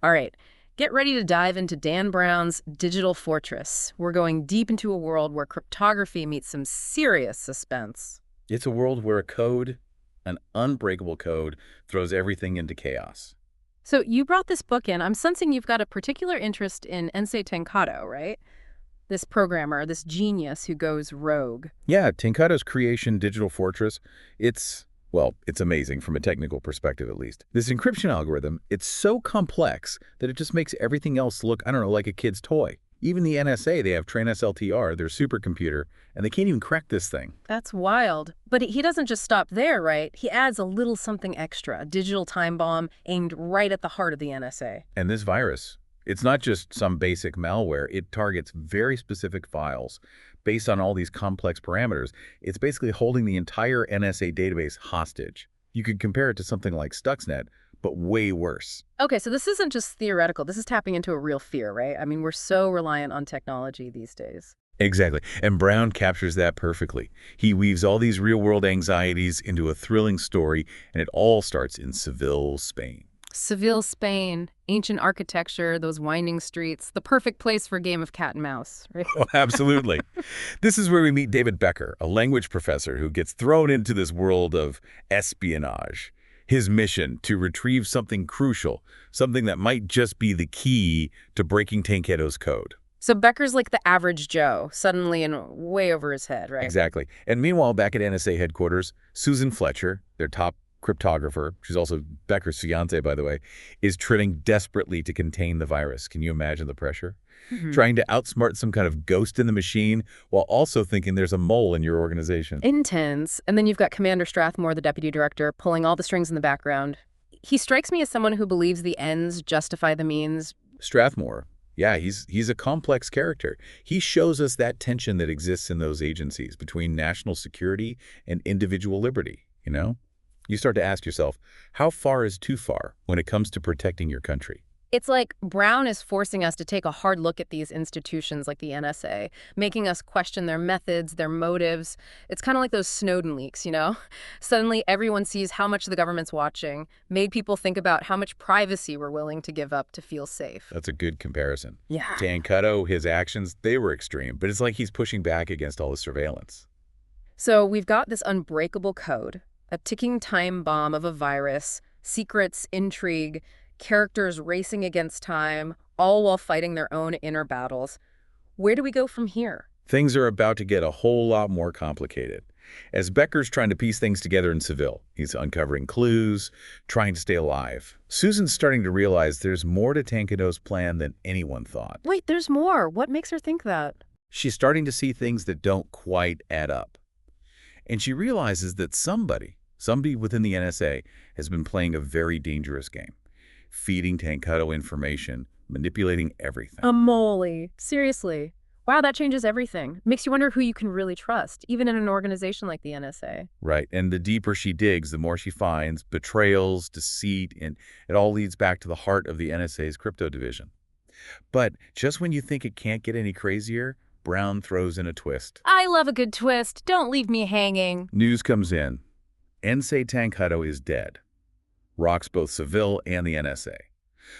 All right, get ready to dive into Dan Brown's Digital Fortress. We're going deep into a world where cryptography meets some serious suspense. It's a world where a code, an unbreakable code, throws everything into chaos. So you brought this book in. I'm sensing you've got a particular interest in Ensei Tankado, right? This programmer, this genius who goes rogue. Yeah, Tankado's creation, Digital Fortress, it's amazing from a technical perspective at least. This encryption algorithm, it's so complex that it just makes everything else look, I don't know, like a kid's toy. Even the NSA, they have TRANSLTR, their supercomputer, and they can't even crack this thing. That's wild. But he doesn't just stop there, right? He adds a little something extra, a digital time bomb aimed right at the heart of the NSA. And this virus, it's not just some basic malware. It targets very specific files based on all these complex parameters. It's basically holding the entire NSA database hostage. You could compare it to something like Stuxnet, but way worse. Okay, so this isn't just theoretical. This is tapping into a real fear, right? I mean, we're so reliant on technology these days. Exactly. And Brown captures that perfectly. He weaves all these real-world anxieties into a thrilling story, and it all starts in Seville, Spain. Seville, Spain, ancient architecture, those winding streets, the perfect place for a game of cat and mouse, right? Oh, absolutely. This is where we meet David Becker, a language professor who gets thrown into this world of espionage. His mission to retrieve something crucial, something that might just be the key to breaking Tankado's code. So Becker's like the average Joe, suddenly and way over his head, right? Exactly. And meanwhile, back at NSA headquarters, Susan Fletcher, their top cryptographer, she's also Becker's fiancée, by the way, is trying desperately to contain the virus. Can you imagine the pressure? Trying to outsmart some kind of ghost in the machine while also thinking there's a mole in your organization. Intense. And then you've got Commander Strathmore, the deputy director, pulling all the strings in the background. He strikes me as someone who believes the ends justify the means. Strathmore, yeah, he's a complex character. He shows us that tension that exists in those agencies between national security and individual liberty, you know? You start to ask yourself, how far is too far when it comes to protecting your country? It's like Brown is forcing us to take a hard look at these institutions like the NSA, making us question their methods, their motives. It's kind of like those Snowden leaks, you know? Suddenly everyone sees how much the government's watching, made people think about how much privacy we're willing to give up to feel safe. That's a good comparison. Yeah. Tankado, his actions, they were extreme, but it's like he's pushing back against all the surveillance. So we've got this unbreakable code, a ticking time bomb of a virus, secrets, intrigue, characters racing against time, all while fighting their own inner battles. Where do we go from here? Things are about to get a whole lot more complicated. As Becker's trying to piece things together in Seville, he's uncovering clues, trying to stay alive. Susan's starting to realize there's more to Tankado's plan than anyone thought. Wait, there's more. What makes her think that? She's starting to see things that don't quite add up. And she realizes that somebody within the NSA has been playing a very dangerous game. Feeding Tankado information, manipulating everything. A mole. Seriously. Wow, that changes everything. Makes you wonder who you can really trust, even in an organization like the NSA. Right, and the deeper she digs, the more she finds betrayals, deceit, and it all leads back to the heart of the NSA's crypto division. But just when you think it can't get any crazier, Brown throws in a twist. I love a good twist. Don't leave me hanging. News comes in. Ensei Tankado is dead. Rocks both Seville and the NSA.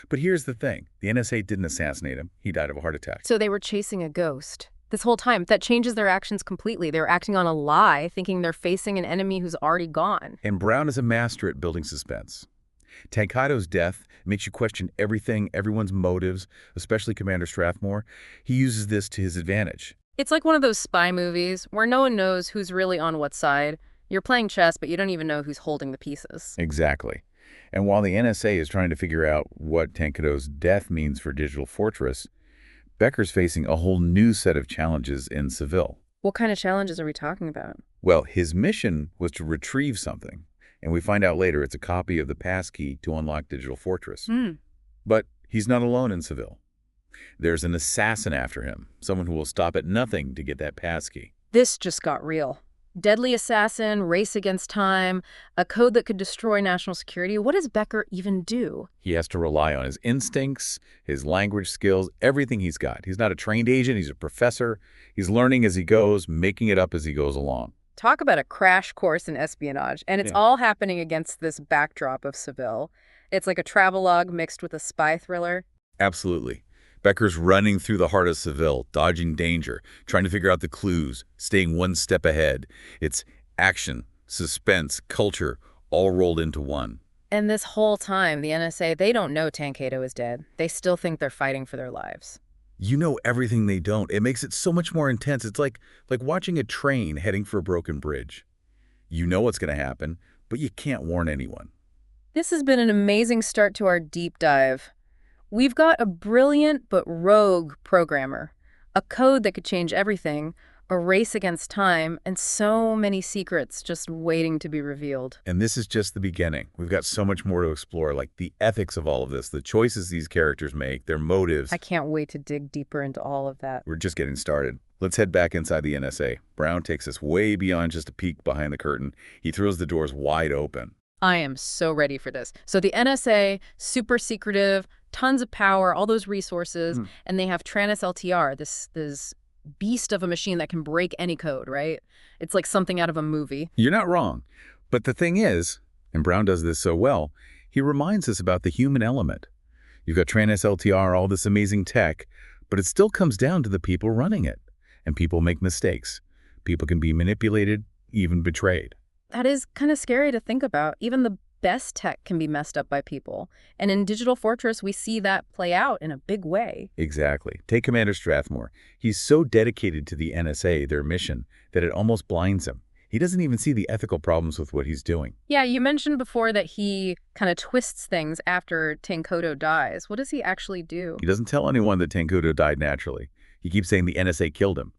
But here's the thing. The NSA didn't assassinate him. He died of a heart attack. So they were chasing a ghost. This whole time, that changes their actions completely. They're acting on a lie, thinking they're facing an enemy who's already gone. And Brown is a master at building suspense. Tankado's death makes you question everything, everyone's motives, especially Commander Strathmore. He uses this to his advantage. It's like one of those spy movies where no one knows who's really on what side. You're playing chess, but you don't even know who's holding the pieces. Exactly. And while the NSA is trying to figure out what Tankado's death means for Digital Fortress, Becker's facing a whole new set of challenges in Seville. What kind of challenges are we talking about? Well, his mission was to retrieve something, and we find out later it's a copy of the passkey to unlock Digital Fortress. But he's not alone in Seville. There's an assassin after him, someone who will stop at nothing to get that passkey. This just got real. Deadly assassin, race against time, a code that could destroy national security. What does Becker even do? He has to rely on his instincts, his language skills, everything he's got. He's not a trained agent. He's a professor. He's learning as he goes, making it up as he goes along. Talk about a crash course in espionage. And it's all happening against this backdrop of Seville. It's like a travelogue mixed with a spy thriller. Absolutely. Becker's running through the heart of Seville, dodging danger, trying to figure out the clues, staying one step ahead. It's action, suspense, culture, all rolled into one. And this whole time, the NSA, they don't know Tankado is dead. They still think they're fighting for their lives. You know everything they don't. It makes it so much more intense. It's like watching a train heading for a broken bridge. You know what's going to happen, but you can't warn anyone. This has been an amazing start to our deep dive. We've got a brilliant but rogue programmer, a code that could change everything, a race against time, and so many secrets just waiting to be revealed. And this is just the beginning. We've got so much more to explore, like the ethics of all of this, the choices these characters make, their motives. I can't wait to dig deeper into all of that. We're just getting started. Let's head back inside the NSA. Brown takes us way beyond just a peek behind the curtain. He throws the doors wide open. I am so ready for this. So the NSA, super secretive, tons of power, all those resources, and they have TRANSLTR, this beast of a machine that can break any code, right? It's like something out of a movie. You're not wrong. But the thing is, and Brown does this so well, he reminds us about the human element. You've got TRANSLTR, all this amazing tech, but it still comes down to the people running it. And people make mistakes. People can be manipulated, even betrayed. That is kind of scary to think about. Even the best tech can be messed up by people. And in Digital Fortress, we see that play out in a big way. Exactly. Take Commander Strathmore. He's so dedicated to the NSA, their mission, that it almost blinds him. He doesn't even see the ethical problems with what he's doing. Yeah, you mentioned before that he kind of twists things after Tankado dies. What does he actually do? He doesn't tell anyone that Tankado died naturally. He keeps saying the NSA killed him.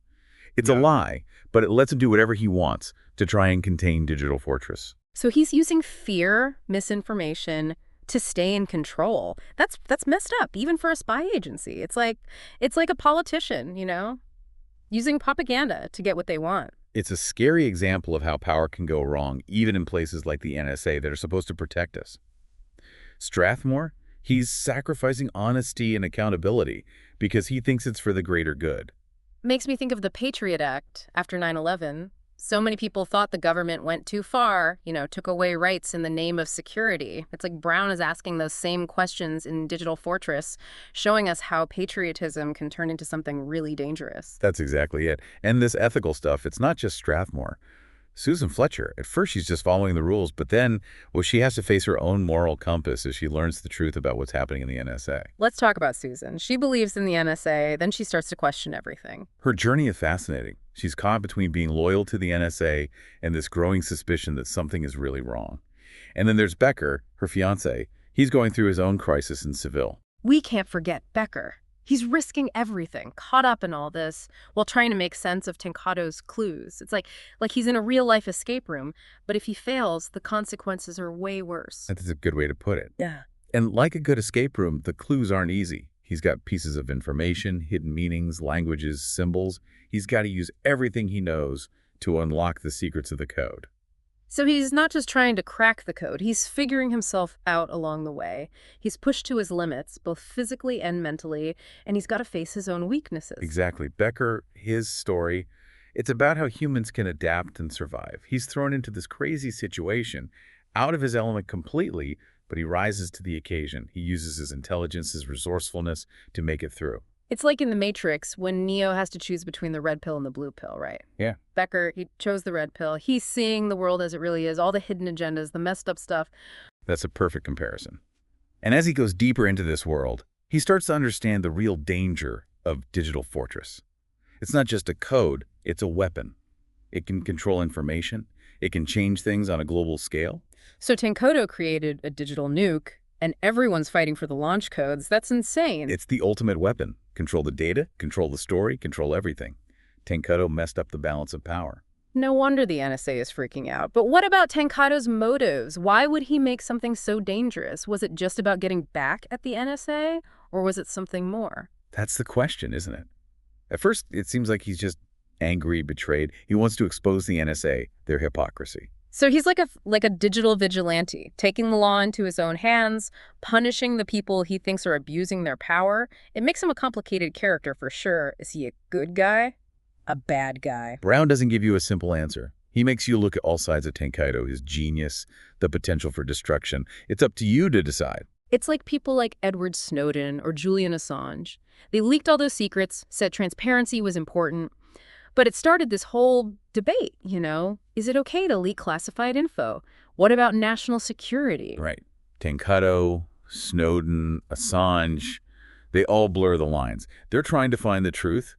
It's a lie, but it lets him do whatever he wants to try and contain Digital Fortress. So he's using fear, misinformation to stay in control. That's messed up, even for a spy agency. It's like a politician, you know, using propaganda to get what they want. It's a scary example of how power can go wrong, even in places like the NSA that are supposed to protect us. Strathmore, he's sacrificing honesty and accountability because he thinks it's for the greater good. Makes me think of the Patriot Act after 9/11. So many people thought the government went too far, you know, took away rights in the name of security. It's like Brown is asking those same questions in Digital Fortress, showing us how patriotism can turn into something really dangerous. That's exactly it. And this ethical stuff, it's not just Strathmore. Susan Fletcher, at first she's just following the rules, but then, well, she has to face her own moral compass as she learns the truth about what's happening in the NSA. Let's talk about Susan. She believes in the NSA, then she starts to question everything. Her journey is fascinating. She's caught between being loyal to the NSA and this growing suspicion that something is really wrong. And then there's Becker, her fiancé. He's going through his own crisis in Seville. We can't forget Becker. He's risking everything, caught up in all this, while trying to make sense of Tankado's clues. It's like he's in a real-life escape room, but if he fails, the consequences are way worse. That's a good way to put it. Yeah. And like a good escape room, the clues aren't easy. He's got pieces of information, hidden meanings, languages, symbols. He's got to use everything he knows to unlock the secrets of the code. So he's not just trying to crack the code, he's figuring himself out along the way. He's pushed to his limits, both physically and mentally, and he's got to face his own weaknesses. Exactly. Becker, his story, it's about how humans can adapt and survive. He's thrown into this crazy situation, out of his element completely, but he rises to the occasion. He uses his intelligence, his resourcefulness to make it through. It's like in The Matrix when Neo has to choose between the red pill and the blue pill, right? Yeah. Becker, he chose the red pill. He's seeing the world as it really is, all the hidden agendas, the messed up stuff. That's a perfect comparison. And as he goes deeper into this world, he starts to understand the real danger of Digital Fortress. It's not just a code, it's a weapon. It can control information. It can change things on a global scale. So Tankado created a digital nuke, and everyone's fighting for the launch codes. That's insane. It's the ultimate weapon. Control the data, control the story, control everything. Tankado messed up the balance of power. No wonder the NSA is freaking out. But what about Tankado's motives? Why would he make something so dangerous? Was it just about getting back at the NSA, or was it something more? That's the question, isn't it? At first, it seems like he's just angry, betrayed. He wants to expose the NSA, their hypocrisy. So he's like a digital vigilante, taking the law into his own hands, punishing the people he thinks are abusing their power. It makes him a complicated character for sure. Is he a good guy? A bad guy? Brown doesn't give you a simple answer. He makes you look at all sides of Tankado, his genius, the potential for destruction. It's up to you to decide. It's like people like Edward Snowden or Julian Assange. They leaked all those secrets, said transparency was important, but it started this whole debate, you know? Is it okay to leak classified info? What about national security? Right. Tankado, Snowden, Assange, they all blur the lines. They're trying to find the truth,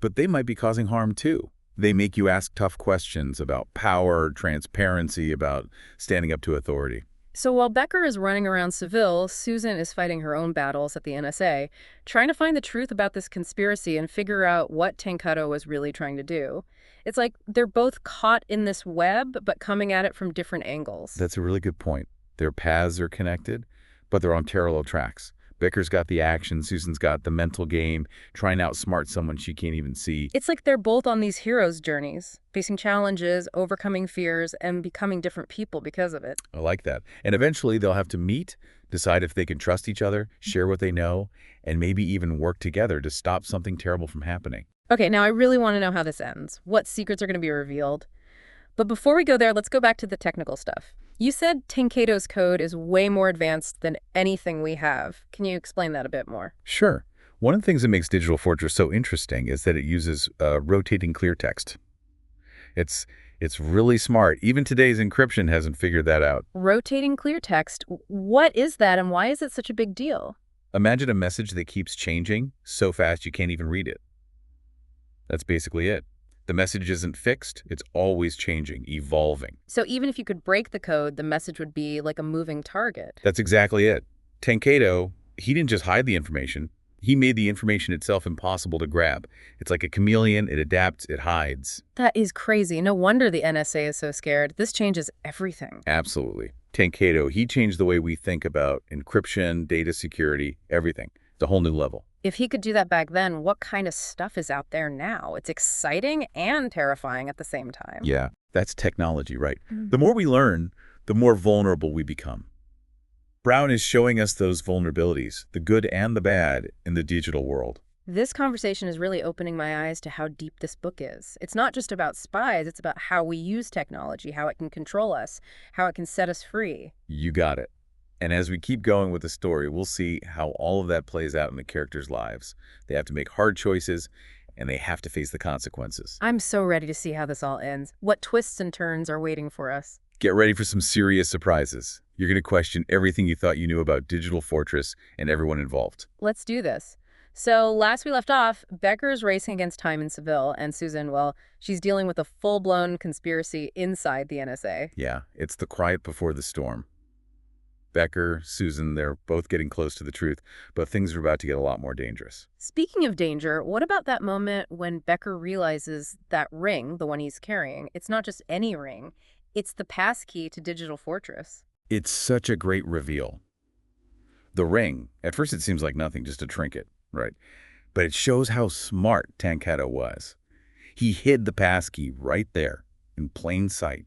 but they might be causing harm too. They make you ask tough questions about power, transparency, about standing up to authority. So while Becker is running around Seville, Susan is fighting her own battles at the NSA, trying to find the truth about this conspiracy and figure out what Tankado was really trying to do. It's like they're both caught in this web, but coming at it from different angles. That's a really good point. Their paths are connected, but they're on parallel tracks. Becker's got the action, Susan's got the mental game, trying to outsmart someone she can't even see. It's like they're both on these heroes' journeys, facing challenges, overcoming fears, and becoming different people because of it. I like that. And eventually they'll have to meet, decide if they can trust each other, share what they know, and maybe even work together to stop something terrible from happening. Okay, now I really want to know how this ends. What secrets are going to be revealed? But before we go there, let's go back to the technical stuff. You said Tankado's code is way more advanced than anything we have. Can you explain that a bit more? Sure. One of the things that makes Digital Fortress so interesting is that it uses rotating clear text. It's really smart. Even today's encryption hasn't figured that out. Rotating clear text. What is that and why is it such a big deal? Imagine a message that keeps changing so fast you can't even read it. That's basically it. The message isn't fixed, it's always changing, evolving. So even if you could break the code, the message would be like a moving target. That's exactly it. Tankado, he didn't just hide the information, he made the information itself impossible to grab. It's like a chameleon, it adapts, it hides. That is crazy. No wonder the NSA is so scared. This changes everything. Absolutely. Tankado, he changed the way we think about encryption, data security, everything. It's a whole new level. If he could do that back then, what kind of stuff is out there now? It's exciting and terrifying at the same time. Yeah, that's technology, right? The more we learn, the more vulnerable we become. Brown is showing us those vulnerabilities, the good and the bad, in the digital world. This conversation is really opening my eyes to how deep this book is. It's not just about spies, it's about how we use technology, how it can control us, how it can set us free. You got it. And as we keep going with the story, we'll see how all of that plays out in the characters' lives. They have to make hard choices, and they have to face the consequences. I'm so ready to see how this all ends. What twists and turns are waiting for us? Get ready for some serious surprises. You're going to question everything you thought you knew about Digital Fortress and everyone involved. Let's do this. So last we left off, Becker's racing against time in Seville, and Susan, well, she's dealing with a full-blown conspiracy inside the NSA. Yeah, it's the quiet before the storm. Becker, Susan, they're both getting close to the truth, but things are about to get a lot more dangerous. Speaking of danger, what about that moment when Becker realizes that ring, the one he's carrying, it's not just any ring, it's the passkey to Digital Fortress? It's such a great reveal. The ring, at first it seems like nothing, just a trinket, right? But it shows how smart Tankado was. He hid the passkey right there, in plain sight.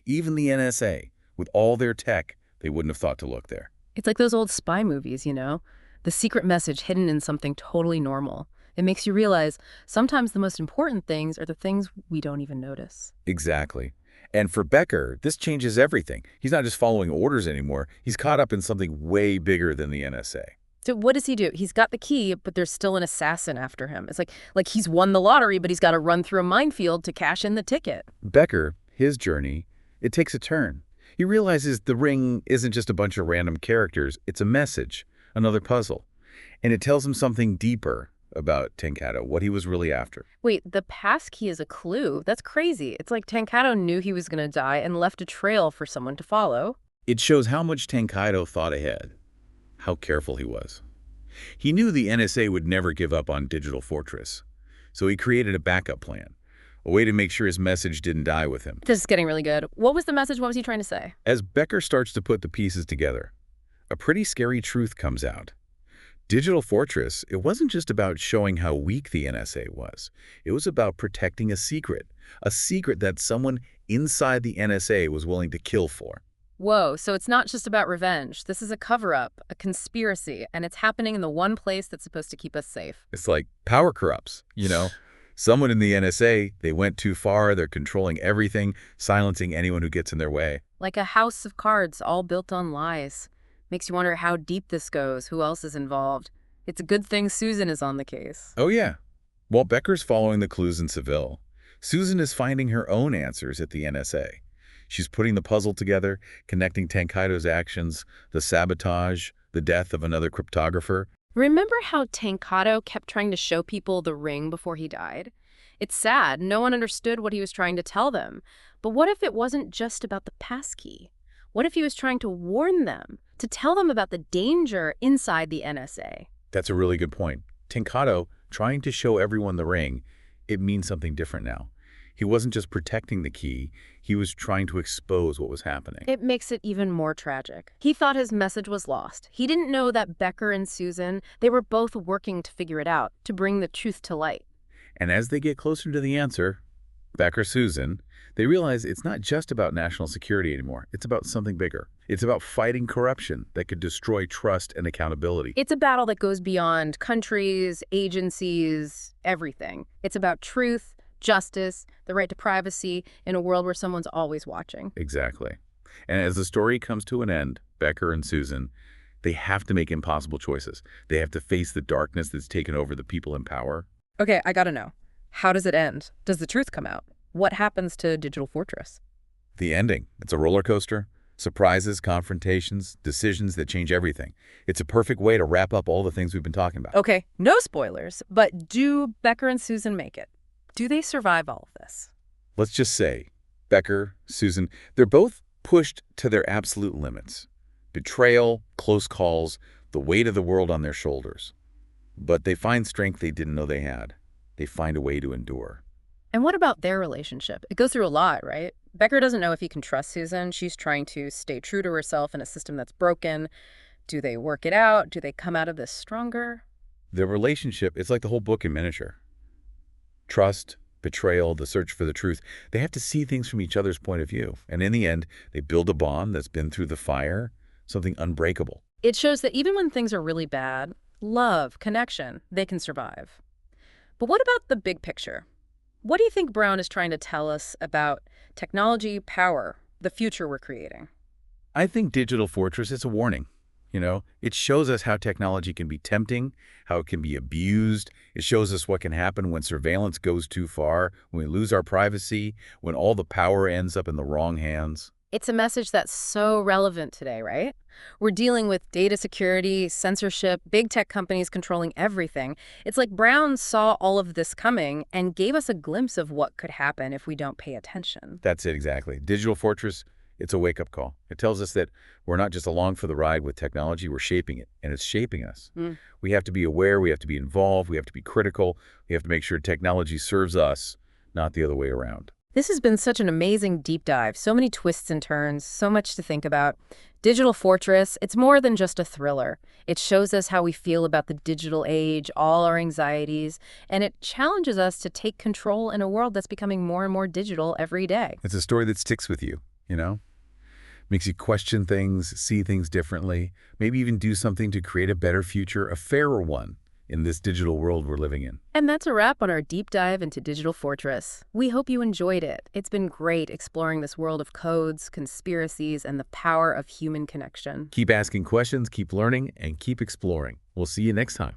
Even the NSA, with all their tech, they wouldn't have thought to look there. It's like those old spy movies, you know? The secret message hidden in something totally normal. It makes you realize sometimes the most important things are the things we don't even notice. Exactly. And for Becker, this changes everything. He's not just following orders anymore. He's caught up in something way bigger than the NSA. So what does he do? He's got the key, but there's still an assassin after him. It's like he's won the lottery, but he's got to run through a minefield to cash in the ticket. Becker, his journey, it takes a turn. He realizes the ring isn't just a bunch of random characters, it's a message, another puzzle. And it tells him something deeper about Tankado, what he was really after. Wait, the passkey is a clue? That's crazy. It's like Tankado knew he was going to die and left a trail for someone to follow. It shows how much Tankado thought ahead, how careful he was. He knew the NSA would never give up on Digital Fortress, so he created a backup plan. A way to make sure his message didn't die with him. This is getting really good. What was the message? What was he trying to say? As Becker starts to put the pieces together, a pretty scary truth comes out. Digital Fortress, it wasn't just about showing how weak the NSA was. It was about protecting a secret that someone inside the NSA was willing to kill for. Whoa, so it's not just about revenge. This is a cover-up, a conspiracy, and it's happening in the one place that's supposed to keep us safe. It's like power corrupts, you know? Someone in the NSA, they went too far, they're controlling everything, silencing anyone who gets in their way. Like a house of cards all built on lies. Makes you wonder how deep this goes, who else is involved. It's a good thing Susan is on the case. Oh, yeah. While Becker's following the clues in Seville, Susan is finding her own answers at the NSA. She's putting the puzzle together, connecting Tankado's actions, the sabotage, the death of another cryptographer. Remember how Tankado kept trying to show people the ring before he died? It's sad. No one understood what he was trying to tell them. But what if it wasn't just about the passkey? What if he was trying to warn them, to tell them about the danger inside the NSA? That's a really good point. Tankado, trying to show everyone the ring, it means something different now. He wasn't just protecting the key, he was trying to expose what was happening. It makes it even more tragic. He thought his message was lost. He didn't know that Becker and Susan, they were both working to figure it out, to bring the truth to light. And as they get closer to the answer, Becker, Susan, they realize it's not just about national security anymore. It's about something bigger. It's about fighting corruption that could destroy trust and accountability. It's a battle that goes beyond countries, agencies, everything. It's about truth, justice, the right to privacy in a world where someone's always watching. Exactly. And as the story comes to an end, Becker and Susan, they have to make impossible choices. They have to face the darkness that's taken over the people in power. Okay, I gotta know. How does it end? Does the truth come out? What happens to Digital Fortress? The ending. It's a roller coaster. Surprises, confrontations, decisions that change everything. It's a perfect way to wrap up all the things we've been talking about. Okay, no spoilers, but do Becker and Susan make it? Do they survive all of this? Let's just say, Becker, Susan, they're both pushed to their absolute limits. Betrayal, close calls, the weight of the world on their shoulders. But they find strength they didn't know they had. They find a way to endure. And what about their relationship? It goes through a lot, right? Becker doesn't know if he can trust Susan. She's trying to stay true to herself in a system that's broken. Do they work it out? Do they come out of this stronger? Their relationship, it's like the whole book in miniature. Trust, betrayal, the search for the truth. They have to see things from each other's point of view. And in the end, they build a bond that's been through the fire, something unbreakable. It shows that even when things are really bad, love, connection, they can survive. But what about the big picture? What do you think Brown is trying to tell us about technology, power, the future we're creating? I think Digital Fortress is a warning. You know, it shows us how technology can be tempting, how it can be abused. It shows us what can happen when surveillance goes too far, when we lose our privacy, when all the power ends up in the wrong hands. It's a message that's so relevant today, right? We're dealing with data security, censorship, big tech companies controlling everything. It's like Brown saw all of this coming and gave us a glimpse of what could happen if we don't pay attention. That's it, exactly. Digital Fortress, it's a wake-up call. It tells us that we're not just along for the ride with technology, we're shaping it, and it's shaping us. We have to be aware, we have to be involved, we have to be critical, we have to make sure technology serves us, not the other way around. This has been such an amazing deep dive. So many twists and turns, so much to think about. Digital Fortress, it's more than just a thriller. It shows us how we feel about the digital age, all our anxieties, and it challenges us to take control in a world that's becoming more and more digital every day. It's a story that sticks with you, you know? Makes you question things, see things differently, maybe even do something to create a better future, a fairer one in this digital world we're living in. And that's a wrap on our deep dive into Digital Fortress. We hope you enjoyed it. It's been great exploring this world of codes, conspiracies, and the power of human connection. Keep asking questions, keep learning, and keep exploring. We'll see you next time.